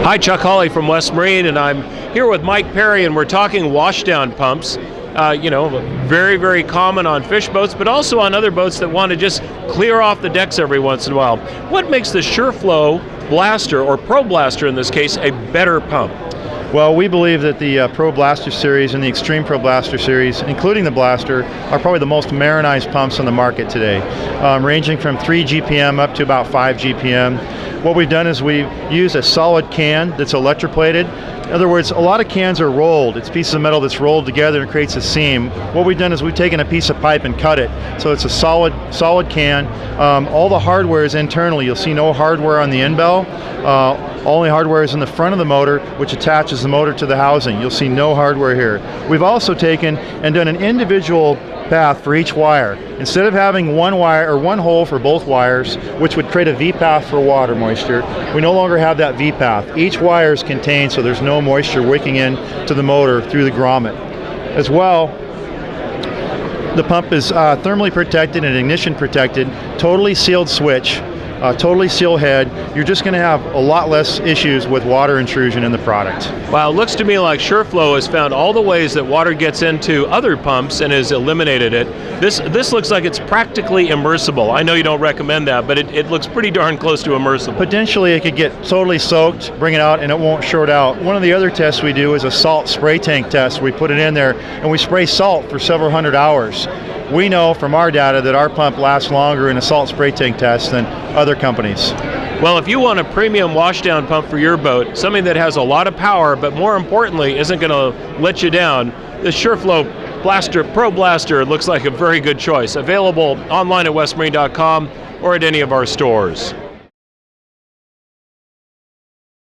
Hi, Chuck Hawley from West Marine, and I'm here with Mike Perry, and we're talking washdown pumps. Very, very common on fish boats, but also on other boats that want to just clear off the decks every once in a while. What makes the Shurflo Blaster, or Pro Blaster in this case, a better pump? Well, we believe that the Pro Blaster series and the Extreme Pro Blaster series, including the Blaster, are probably the most marinized pumps on the market today, ranging from 3 GPM up to about 5 GPM. What we've done is we've used a solid can that's electroplated. In other words, a lot of cans are rolled. It's pieces of metal that's rolled together and creates a seam. What we've done is we've taken a piece of pipe and cut it. So it's a solid can. All the hardware is internally. You'll see no hardware on the end bell. Only hardware is in the front of the motor, which attaches the motor to the housing. You'll see no hardware here. We've also taken and done an individual path for each wire. Instead of having one wire or one hole for both wires, which would create a V path for water moisture, we no longer have that V path. Each wire is contained so there's no moisture wicking in to the motor through the grommet. As well, the pump is thermally protected and ignition protected, totally sealed switch, totally sealed head. You're just going to have a lot less issues with water intrusion in the product. Wow, it looks to me like Shurflo has found all the ways that water gets into other pumps and has eliminated it. This looks like it's practically immersible. I know you don't recommend that, but it looks pretty darn close to immersible. Potentially it could get totally soaked, bring it out, and it won't short out. One of the other tests we do is a salt spray tank test. We put it in there and we spray salt for several hundred hours. We know from our data that our pump lasts longer in a salt spray tank test than other companies. Well, if you want a premium washdown pump for your boat, something that has a lot of power, but more importantly, isn't going to let you down, the Shurflo Blaster Pro Blaster looks like a very good choice. Available online at westmarine.com or at any of our stores.